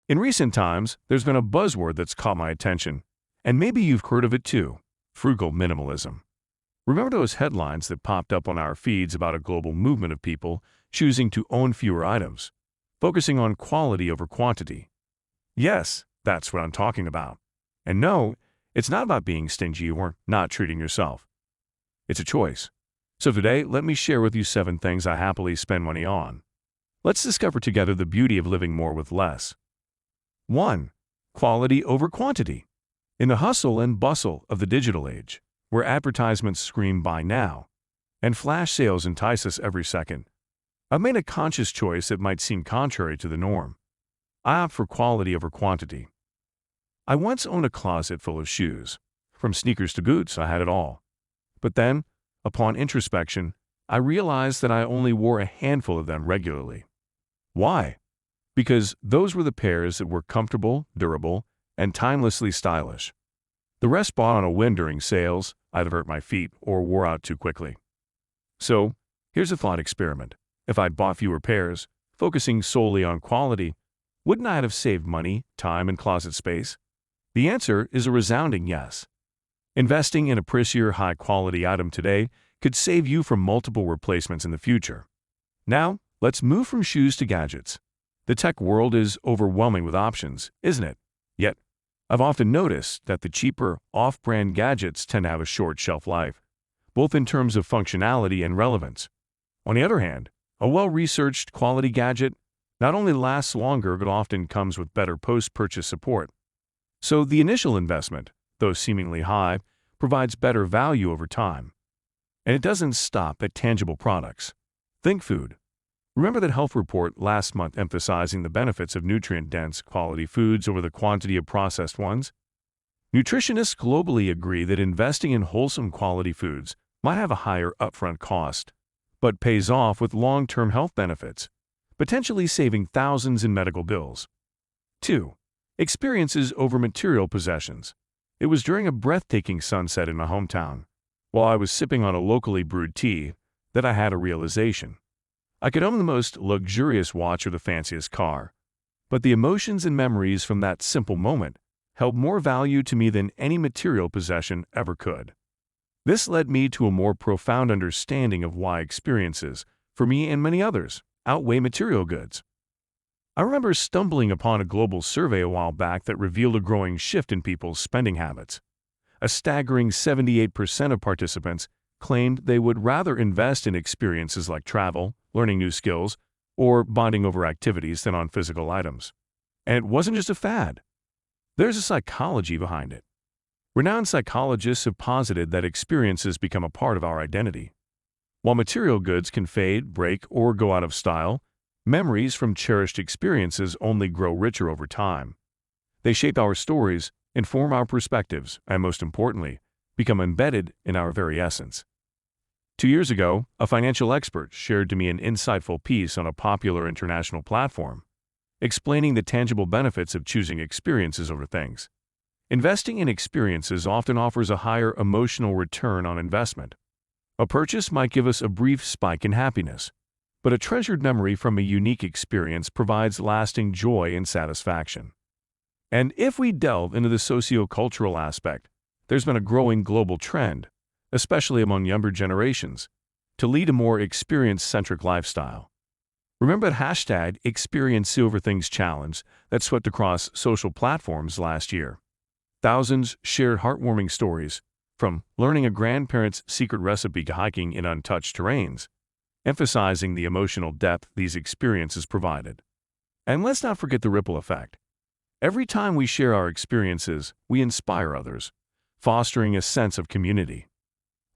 In recent times, there's been a buzzword that's caught my attention, and maybe you've heard of it too: frugal minimalism. Remember those headlines that popped up on our feeds about a global movement of people choosing to own fewer items, focusing on quality over quantity? Yes, that's what I'm talking about. And no, it's not about being stingy or not treating yourself. It's a choice. So today, let me share with you 7 things I happily spend money on. Let's discover together the beauty of living more with less. 1. Quality over quantity. In the hustle and bustle of the digital age, where advertisements scream "buy now" and flash sales entice us every second, I've made a conscious choice that might seem contrary to the norm. I opt for quality over quantity. I once owned a closet full of shoes. From sneakers to boots, I had it all. But then, upon introspection, I realized that I only wore a handful of them regularly. Why? Because those were the pairs that were comfortable, durable, and timelessly stylish. The rest bought on a whim during sales either hurt my feet or wore out too quickly. So, here's a thought experiment. If I'd bought fewer pairs, focusing solely on quality, wouldn't I have saved money, time, and closet space? The answer is a resounding yes. Investing in a pricier, high-quality item today could save you from multiple replacements in the future. Now, let's move from shoes to gadgets. The tech world is overwhelming with options, isn't it? Yet, I've often noticed that the cheaper, off-brand gadgets tend to have a short shelf life, both in terms of functionality and relevance. On the other hand, a well-researched quality gadget not only lasts longer but often comes with better post-purchase support. So the initial investment, though seemingly high, provides better value over time. And it doesn't stop at tangible products. Think food. Remember that health report last month emphasizing the benefits of nutrient-dense, quality foods over the quantity of processed ones? Nutritionists globally agree that investing in wholesome quality foods might have a higher upfront cost, but pays off with long-term health benefits, potentially saving thousands in medical bills. 2. Experiences over material possessions. It was during a breathtaking sunset in my hometown, while I was sipping on a locally brewed tea, that I had a realization. I could own the most luxurious watch or the fanciest car, but the emotions and memories from that simple moment held more value to me than any material possession ever could. This led me to a more profound understanding of why experiences, for me and many others, outweigh material goods. I remember stumbling upon a global survey a while back that revealed a growing shift in people's spending habits. A staggering 78% of participants claimed they would rather invest in experiences like travel, learning new skills, or bonding over activities than on physical items. And it wasn't just a fad. There's a psychology behind it. Renowned psychologists have posited that experiences become a part of our identity. While material goods can fade, break, or go out of style, memories from cherished experiences only grow richer over time. They shape our stories, inform our perspectives, and most importantly, become embedded in our very essence. 2 years ago, a financial expert shared to me an insightful piece on a popular international platform, explaining the tangible benefits of choosing experiences over things. Investing in experiences often offers a higher emotional return on investment. A purchase might give us a brief spike in happiness, but a treasured memory from a unique experience provides lasting joy and satisfaction. And if we delve into the socio-cultural aspect, there's been a growing global trend, especially among younger generations, to lead a more experience-centric lifestyle. Remember that hashtag Experience Over Things challenge that swept across social platforms last year? Thousands shared heartwarming stories, from learning a grandparent's secret recipe to hiking in untouched terrains, emphasizing the emotional depth these experiences provided. And let's not forget the ripple effect. Every time we share our experiences, we inspire others, fostering a sense of community.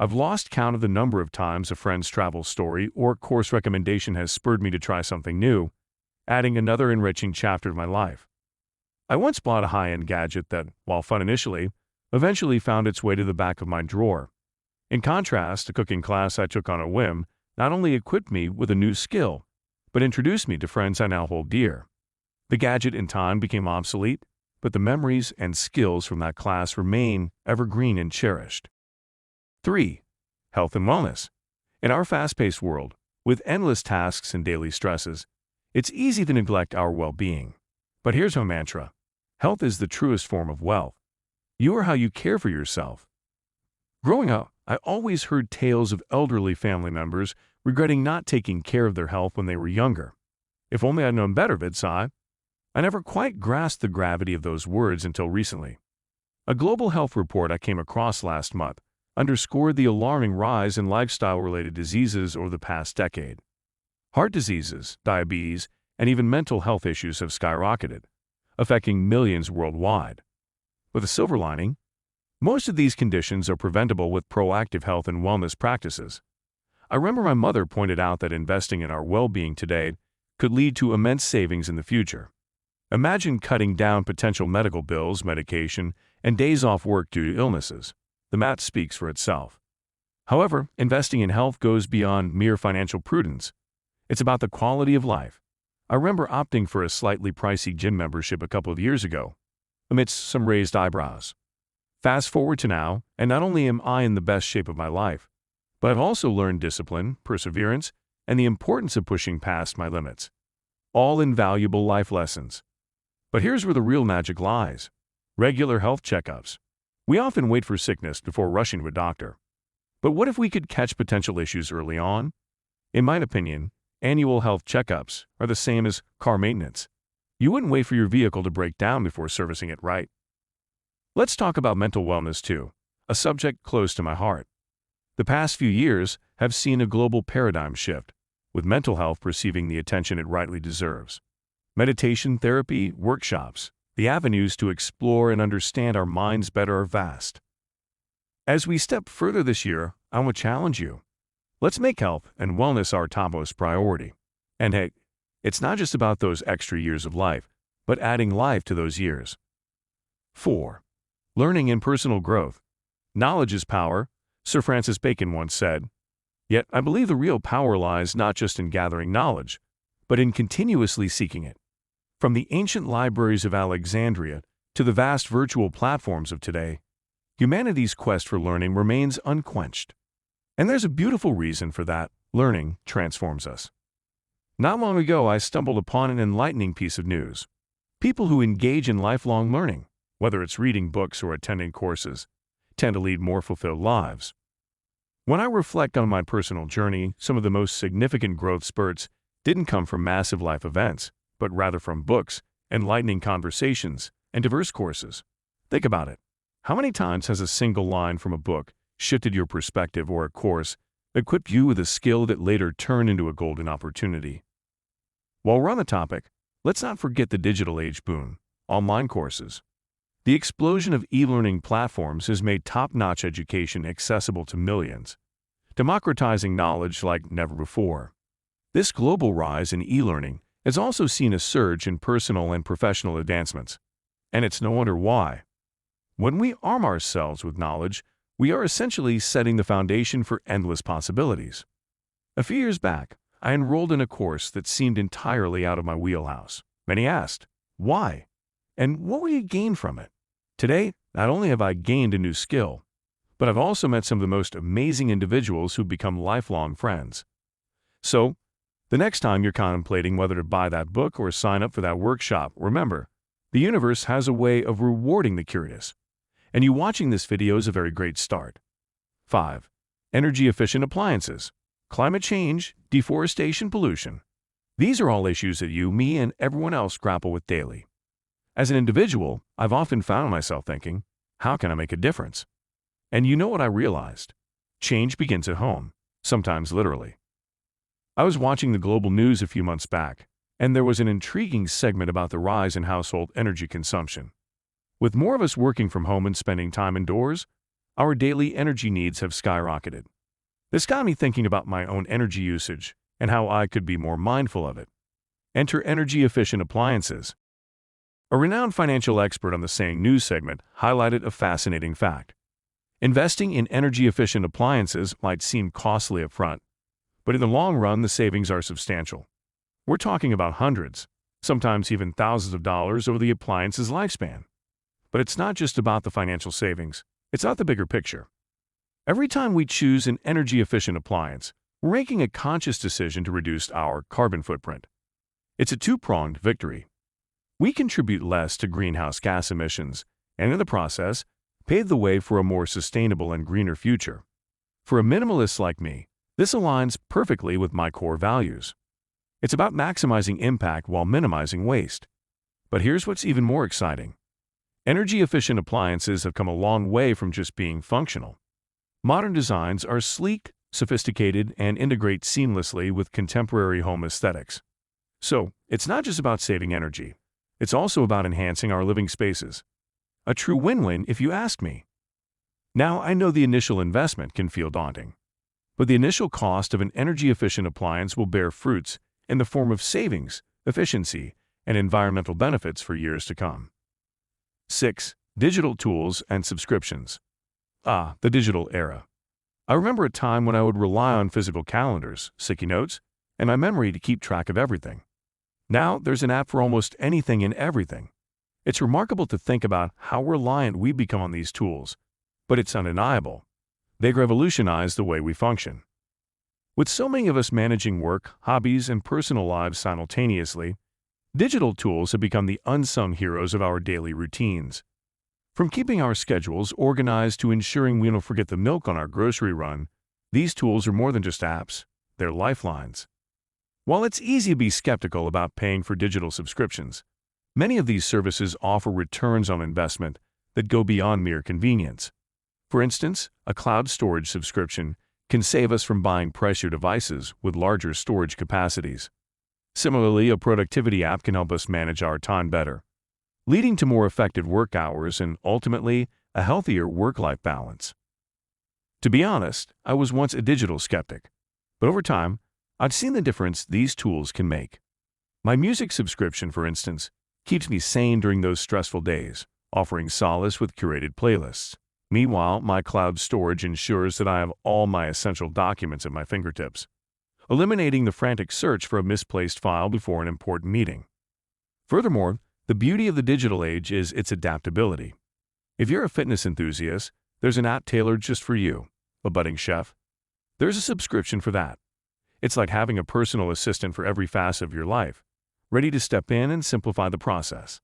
I've lost count of the number of times a friend's travel story or course recommendation has spurred me to try something new, adding another enriching chapter to my life. I once bought a high-end gadget that, while fun initially, eventually found its way to the back of my drawer. In contrast, a cooking class I took on a whim not only equipped me with a new skill, but introduced me to friends I now hold dear. The gadget in time became obsolete, but the memories and skills from that class remain evergreen and cherished. 3. Health and wellness. In our fast-paced world, with endless tasks and daily stresses, it's easy to neglect our well-being. But here's my mantra. Health is the truest form of wealth. You are how you care for yourself. Growing up, I always heard tales of elderly family members regretting not taking care of their health when they were younger. If only I'd known better, Vidsi. I never quite grasped the gravity of those words until recently. A global health report I came across last month underscored the alarming rise in lifestyle-related diseases over the past decade. Heart diseases, diabetes, and even mental health issues have skyrocketed, affecting millions worldwide. With a silver lining, most of these conditions are preventable with proactive health and wellness practices. I remember my mother pointed out that investing in our well-being today could lead to immense savings in the future. Imagine cutting down potential medical bills, medication, and days off work due to illnesses. The math speaks for itself. However, investing in health goes beyond mere financial prudence. It's about the quality of life. I remember opting for a slightly pricey gym membership a couple of years ago, amidst some raised eyebrows. Fast forward to now, and not only am I in the best shape of my life, but I've also learned discipline, perseverance, and the importance of pushing past my limits. All invaluable life lessons. But here's where the real magic lies. Regular health checkups. We often wait for sickness before rushing to a doctor. But what if we could catch potential issues early on? In my opinion, annual health checkups are the same as car maintenance. You wouldn't wait for your vehicle to break down before servicing it, right? Let's talk about mental wellness too, a subject close to my heart. The past few years have seen a global paradigm shift, with mental health receiving the attention it rightly deserves. Meditation therapy, workshops, the avenues to explore and understand our minds better are vast. As we step further this year, I want to challenge you. Let's make health and wellness our topmost priority. And hey, it's not just about those extra years of life, but adding life to those years. 4. Learning and personal growth. Knowledge is power, Sir Francis Bacon once said. Yet I believe the real power lies not just in gathering knowledge, but in continuously seeking it. From the ancient libraries of Alexandria to the vast virtual platforms of today, humanity's quest for learning remains unquenched. And there's a beautiful reason for that. Learning transforms us. Not long ago, I stumbled upon an enlightening piece of news. People who engage in lifelong learning, whether it's reading books or attending courses, tend to lead more fulfilled lives. When I reflect on my personal journey, some of the most significant growth spurts didn't come from massive life events, but rather from books, enlightening conversations, and diverse courses. Think about it. How many times has a single line from a book shifted your perspective, or a course equipped you with a skill that later turned into a golden opportunity? While we're on the topic, let's not forget the digital age boon, online courses. The explosion of e-learning platforms has made top-notch education accessible to millions, democratizing knowledge like never before. This global rise in e-learning has also seen a surge in personal and professional advancements, and it's no wonder why. When we arm ourselves with knowledge, we are essentially setting the foundation for endless possibilities. A few years back, I enrolled in a course that seemed entirely out of my wheelhouse. Many asked, why? And what will you gain from it? Today, not only have I gained a new skill, but I've also met some of the most amazing individuals who've become lifelong friends. So, the next time you're contemplating whether to buy that book or sign up for that workshop, remember, the universe has a way of rewarding the curious. And you watching this video is a very great start. 5. Energy-efficient appliances. Climate change, deforestation, pollution. These are all issues that you, me, and everyone else grapple with daily. As an individual, I've often found myself thinking, how can I make a difference? And you know what I realized? Change begins at home, sometimes literally. I was watching the global news a few months back, and there was an intriguing segment about the rise in household energy consumption. With more of us working from home and spending time indoors, our daily energy needs have skyrocketed. This got me thinking about my own energy usage and how I could be more mindful of it. Enter energy-efficient appliances. A renowned financial expert on the same news segment highlighted a fascinating fact. Investing in energy-efficient appliances might seem costly up front, but in the long run, the savings are substantial. We're talking about hundreds, sometimes even thousands of dollars over the appliance's lifespan. But it's not just about the financial savings, it's about the bigger picture. Every time we choose an energy-efficient appliance, we're making a conscious decision to reduce our carbon footprint. It's a two-pronged victory. We contribute less to greenhouse gas emissions, and in the process, pave the way for a more sustainable and greener future. For a minimalist like me, this aligns perfectly with my core values. It's about maximizing impact while minimizing waste. But here's what's even more exciting. Energy-efficient appliances have come a long way from just being functional. Modern designs are sleek, sophisticated, and integrate seamlessly with contemporary home aesthetics. So, it's not just about saving energy. It's also about enhancing our living spaces. A true win-win if you ask me. Now, I know the initial investment can feel daunting, but the initial cost of an energy-efficient appliance will bear fruits in the form of savings, efficiency, and environmental benefits for years to come. 6. Digital tools and subscriptions. The digital era. I remember a time when I would rely on physical calendars, sticky notes, and my memory to keep track of everything. Now, there's an app for almost anything and everything. It's remarkable to think about how reliant we've become on these tools, but it's undeniable. They've revolutionized the way we function. With so many of us managing work, hobbies, and personal lives simultaneously, digital tools have become the unsung heroes of our daily routines. From keeping our schedules organized to ensuring we don't forget the milk on our grocery run, these tools are more than just apps, they're lifelines. While it's easy to be skeptical about paying for digital subscriptions, many of these services offer returns on investment that go beyond mere convenience. For instance, a cloud storage subscription can save us from buying pricier devices with larger storage capacities. Similarly, a productivity app can help us manage our time better, leading to more effective work hours and, ultimately, a healthier work-life balance. To be honest, I was once a digital skeptic, but over time, I've seen the difference these tools can make. My music subscription, for instance, keeps me sane during those stressful days, offering solace with curated playlists. Meanwhile, my cloud storage ensures that I have all my essential documents at my fingertips, eliminating the frantic search for a misplaced file before an important meeting. Furthermore, the beauty of the digital age is its adaptability. If you're a fitness enthusiast, there's an app tailored just for you. A budding chef? There's a subscription for that. It's like having a personal assistant for every facet of your life, ready to step in and simplify the process.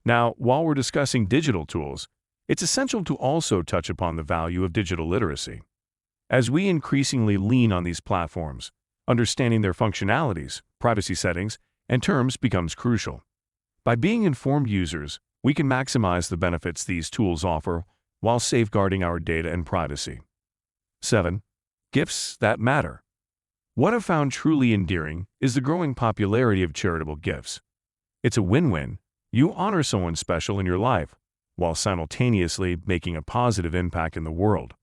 Now, while we're discussing digital tools, it's essential to also touch upon the value of digital literacy. As we increasingly lean on these platforms, understanding their functionalities, privacy settings, and terms becomes crucial. By being informed users, we can maximize the benefits these tools offer while safeguarding our data and privacy. 7. Gifts that matter. What I've found truly endearing is the growing popularity of charitable gifts. It's a win-win. You honor someone special in your life, while simultaneously making a positive impact in the world.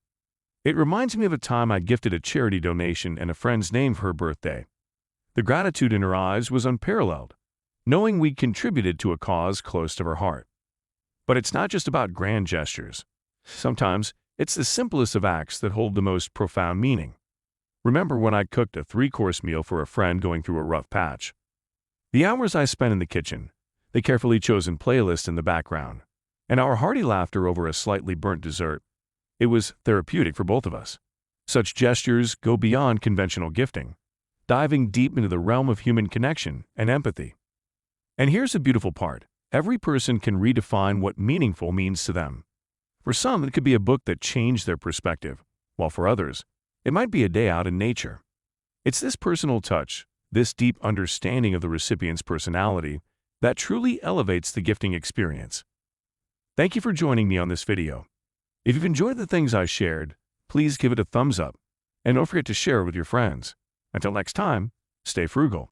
It reminds me of a time I gifted a charity donation in a friend's name for her birthday. The gratitude in her eyes was unparalleled, knowing we'd contributed to a cause close to her heart. But it's not just about grand gestures. Sometimes, it's the simplest of acts that hold the most profound meaning. Remember when I cooked a 3-course meal for a friend going through a rough patch? The hours I spent in the kitchen, the carefully chosen playlist in the background, and our hearty laughter over a slightly burnt dessert, it was therapeutic for both of us. Such gestures go beyond conventional gifting, diving deep into the realm of human connection and empathy. And here's the beautiful part. Every person can redefine what meaningful means to them. For some, it could be a book that changed their perspective, while for others, it might be a day out in nature. It's this personal touch, this deep understanding of the recipient's personality, that truly elevates the gifting experience. Thank you for joining me on this video. If you've enjoyed the things I shared, please give it a thumbs up, and don't forget to share it with your friends. Until next time, stay frugal.